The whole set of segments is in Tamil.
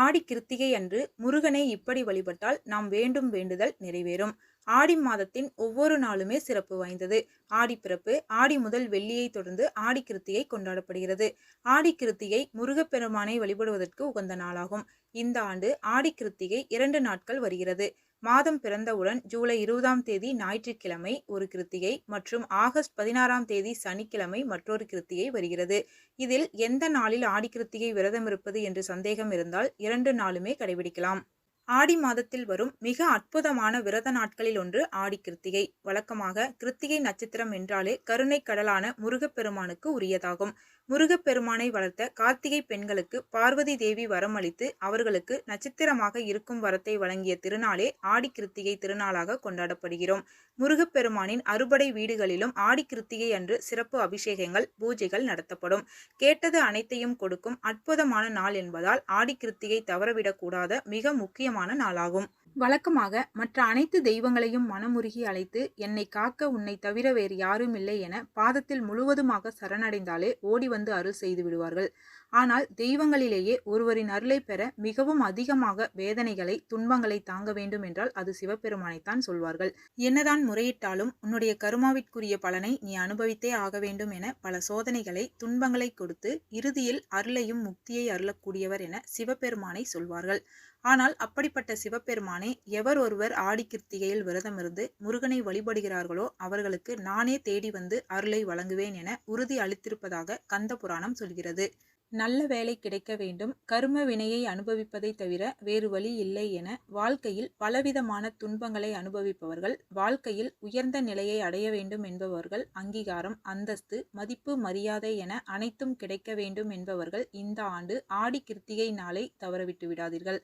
ஆடி கிருத்திகை அன்று முருகனை இப்படி வழிபட்டால் நாம் வேண்டும் வேண்டுதல் நிறைவேறும். ஆடி மாதத்தின் ஒவ்வொரு நாளுமே சிறப்பு வாய்ந்தது. ஆடி பிறப்பு ஆடி முதல் வெள்ளியை தொடர்ந்து ஆடி கிருத்திகை கொண்டாடப்படுகிறது. ஆடி கிருத்திகை முருகப்பெருமானை வழிபடுவதற்கு உகந்த நாளாகும். இந்த ஆண்டு ஆடி கிருத்திகை 2 நாட்கள் வருகிறது. மாதம் பிறந்தவுடன் ஜூலை 20ஆம் தேதி ஞாயிற்றுக்கிழமை ஒரு கிருத்திகை மற்றும் ஆகஸ்ட் 16ஆம் தேதி சனிக்கிழமை மற்றொரு கிருத்திகை வருகிறது. இதில் எந்த நாளில் ஆடி கிருத்திகை விரதம் இருப்பது என்று சந்தேகம் இருந்தால் 2 நாளுமே கடைபிடிக்கலாம். ஆடி மாதத்தில் வரும் மிக அற்புதமான விரத நாட்களில் ஒன்று ஆடி கிருத்திகை. வழக்கமாக கிருத்திகை நட்சத்திரம் என்றாலே கருணை கடலான முருகப்பெருமானுக்கு உரியதாகும். முருகப்பெருமானை வளர்த்த கார்த்திகை பெண்களுக்கு பார்வதி தேவி வரம் அளித்து அவர்களுக்கு நட்சத்திரமாக இருக்கும் வரத்தை வழங்கிய திருநாளே ஆடி கிருத்திகை திருநாளாக கொண்டாடப்படுகிறோம். முருகப்பெருமானின் அறுபடை வீடுகளிலும் ஆடி கிருத்திகை அன்று சிறப்பு அபிஷேகங்கள் பூஜைகள் நடத்தப்படும். கேட்டது அனைத்தையும் கொடுக்கும் அற்புதமான நாள் என்பதால் ஆடி கிருத்திகை தவறவிடக்கூடாத மிக முக்கியமான நாளாகும். வழக்கமாக மற்ற அனைத்து தெய்வங்களையும் மனமுருகி அழைத்து என்னை காக்க உன்னை தவிர வேறு யாரும் இல்லை என பாதத்தில் முழுவதுமாக சரணடைந்தாலே ஓடி வந்து அருள் செய்து விடுவார்கள். ஆனால் தெய்வங்களிலேயே ஒருவரின் அருளை பெற மிகவும் அதிகமாக வேதனைகளை துன்பங்களை தாங்க வேண்டும் என்றால் அது சிவபெருமானைத்தான் சொல்வார்கள். என்னதான் முறையிட்டாலும் உன்னுடைய கருமாவிற்குரிய பலனை நீ அனுபவித்தே ஆக வேண்டும் என பல சோதனைகளை துன்பங்களை கொடுத்து இறுதியில் அருளையும் முக்தியை அருளக்கூடியவர் என சிவபெருமானை சொல்வார்கள். ஆனால் அப்படிப்பட்ட சிவபெருமானை எவர் ஒருவர் ஆடி கிருத்திகையில் விரதம் இருந்து முருகனை வழிபடுகிறார்களோ அவர்களுக்கு நானே தேடி வந்து அருளை வழங்குவேன் என உறுதி அளித்திருப்பதாக கந்த புராணம் சொல்கிறது. நல்ல வேலை கிடைக்க வேண்டும், கர்ம வினையை அனுபவிப்பதை தவிர வேறு வழி இல்லை என வாழ்க்கையில் பலவிதமான துன்பங்களை அனுபவிப்பவர்கள், வாழ்க்கையில் உயர்ந்த நிலையை அடைய வேண்டும் என்பவர்கள், அங்கீகாரம் அந்தஸ்து மதிப்பு மரியாதை என அனைத்தும் கிடைக்க வேண்டும் என்பவர்கள் இந்த ஆண்டு ஆடி கிருத்திகை நாளை தவறவிட்டு விடாதீர்கள்.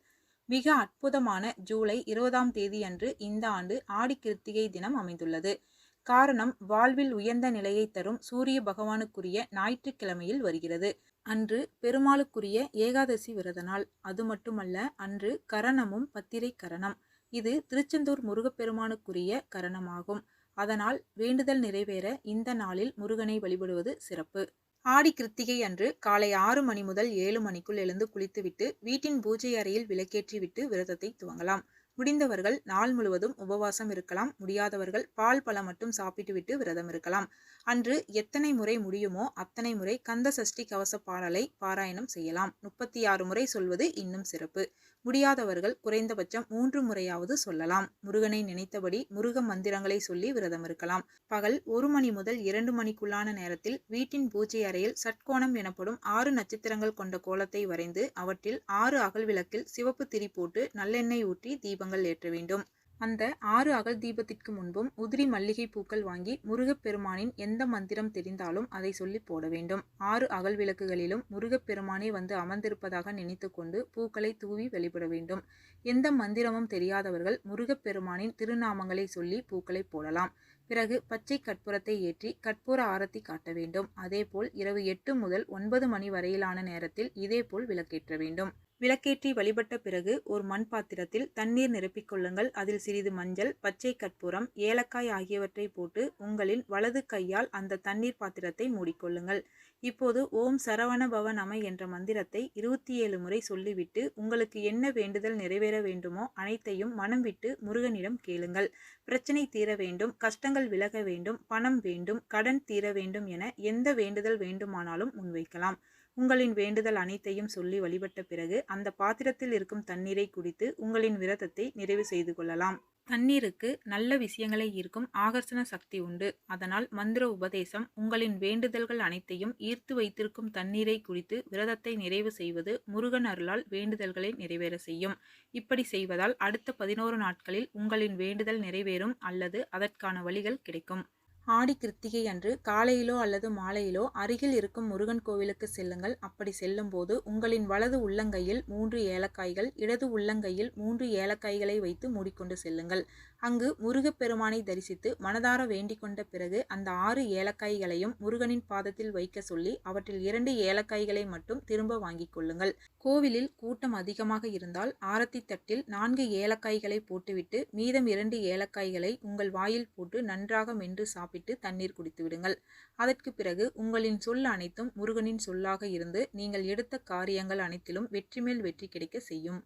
மிக அற்புதமான ஜூலை 20ஆம் தேதி அன்று இந்த ஆண்டு ஆடி கிருத்திகை தினம் அமைந்துள்ளது. காரணம் வாழ்வில் உயர்ந்த நிலையை தரும் சூரிய பகவானுக்குரிய ஞாயிற்றுக்கிழமையில் வருகிறது. அன்று பெருமாளுக்குரிய ஏகாதசி விரத நாள். அது மட்டுமல்ல, அன்று கரணமும் பத்திரை கரணம். இது திருச்செந்தூர் முருகப்பெருமானுக்குரிய கரணமாகும். அதனால் வேண்டுதல் நிறைவேற இந்த நாளில் முருகனை வழிபடுவது சிறப்பு. ஆடி கிருத்திகை அன்று காலை 6 மணி முதல் 7 மணிக்குள் எழுந்து குளித்துவிட்டு வீட்டின் பூஜை அறையில் விளக்கேற்றி விட்டு விரதத்தை துவங்கலாம். முடிந்தவர்கள் நாள் முழுவதும் உபவாசம் இருக்கலாம். முடியாதவர்கள் பால் பழம் மட்டும் சாப்பிட்டு விட்டு விரதம் இருக்கலாம். அன்று எத்தனை முறை முடியுமோ அத்தனை முறை கந்த சஷ்டி கவச பாடலை பாராயணம் செய்யலாம். 36 முறை சொல்வது இன்னும் சிறப்பு. முடியாதவர்கள் குறைந்தபட்சம் 3 முறையாவது சொல்லலாம். முருகனை நினைத்தபடி முருக மந்திரங்களை சொல்லி விரதம் இருக்கலாம். பகல் 1 மணி முதல் 2 மணிக்குள்ளான நேரத்தில் வீட்டின் பூஜை அறையில் சட்கோணம் எனப்படும் 6 நட்சத்திரங்கள் கொண்ட கோலத்தை வரைந்து அவற்றில் 6 அகல் விளக்கில் சிவப்பு திரி போட்டு நல்லெண்ணெய் ஊற்றி தீபங்கள் ஏற்ற வேண்டும். அந்த 6 அகல் தீபத்திற்கு முன்பும் உதிரி மல்லிகை பூக்கள் வாங்கி முருகப்பெருமானின் எந்த மந்திரம் தெரிந்தாலும் அதை சொல்லி போட வேண்டும். 6 அகல் விளக்குகளிலும் முருகப்பெருமானே வந்து அமர்ந்திருப்பதாக நினைத்து கொண்டு பூக்களை தூவி வழிபட வேண்டும். எந்த மந்திரமும் தெரியாதவர்கள் முருகப்பெருமானின் திருநாமங்களை சொல்லி பூக்களை போடலாம். பிறகு பச்சை கற்பூரத்தை ஏற்றி கற்பூர ஆரத்தி காட்ட வேண்டும். அதேபோல் இரவு 8 முதல் 9 மணி வரையிலான நேரத்தில் இதேபோல் விளக்கேற்ற வேண்டும். விளக்கேற்றி வழிபட்ட பிறகு ஒரு மண் பாத்திரத்தில் தண்ணீர் நிரப்பிக் கொள்ளுங்கள். அதில் சிறிது மஞ்சள், பச்சை கற்பூரம், ஏலக்காய் ஆகியவற்றை போட்டு உங்களின் வலது கையால் அந்த தண்ணீர் பாத்திரத்தை மூடிக்கொள்ளுங்கள். இப்போது ஓம் சரவண பவ நம என்ற மந்திரத்தை 27 முறை சொல்லிவிட்டு உங்களுக்கு என்ன வேண்டுதல் நிறைவேற வேண்டுமோ அனைத்தையும் மனம் விட்டு முருகனிடம் கேளுங்கள். பிரச்சனை தீர வேண்டும், கஷ்டங்கள் விலக வேண்டும், பணம் வேண்டும், கடன் தீர வேண்டும் என எந்த வேண்டுதல் வேண்டுமானாலும் முன்வைக்கலாம். உங்களின் வேண்டுதல் அனைத்தையும் சொல்லி வழிபட்ட பிறகு அந்த பாத்திரத்தில் இருக்கும் தண்ணீரை குடித்து உங்களின் விரதத்தை நிறைவு செய்து கொள்ளலாம். தண்ணீருக்கு நல்ல விஷயங்களை ஈர்க்கும் ஆகர்ஷண சக்தி உண்டு. அதனால் மந்திர உபதேசம் உங்களின் வேண்டுதல்கள் அனைத்தையும் ஈர்த்து வைத்திருக்கும் தண்ணீரை குடித்து விரதத்தை நிறைவு செய்வது முருகன் அருளால் வேண்டுதல்களை நிறைவேற செய்யும். இப்படி செய்வதால் அடுத்த 11 நாட்களில் உங்களின் வேண்டுதல் நிறைவேறும் அல்லது அதற்கான வழிகள் கிடைக்கும். ஆடி கிருத்திகை அன்று காலையிலோ அல்லது மாலையிலோ அருகில் இருக்கும் முருகன் கோவிலுக்கு செல்லுங்கள். அப்படி செல்லும் போது உங்களின் வலது உள்ளங்கையில் 3 ஏலக்காய்கள், இடது உள்ளங்கையில் 3 ஏலக்காய்களை வைத்து மூடிக்கொண்டு செல்லுங்கள். அங்கு முருகப்பெருமானை தரிசித்து மனதார வேண்டிக் கொண்ட பிறகு அந்த 6 ஏலக்காய்களையும் முருகனின் பாதத்தில் வைக்க சொல்லி அவற்றில் 2 ஏலக்காய்களை மட்டும் திரும்ப வாங்கிக் கொள்ளுங்கள். கோவிலில் கூட்டம் அதிகமாக இருந்தால் ஆரத்தி தட்டில் 4 ஏலக்காய்களை போட்டுவிட்டு மீதம் 2 ஏலக்காய்களை உங்கள் வாயில் போட்டு நன்றாக மென்று சாப்பிட்டு தண்ணீர் குடித்து விடுங்கள். அதற்கு பிறகு உங்களின் சொல் அனைத்தும் முருகனின் சொல்லாக இருந்து நீங்கள் எடுத்த காரியங்கள் அனைத்திலும் வெற்றி மேல் வெற்றி கிடைக்க செய்யும்.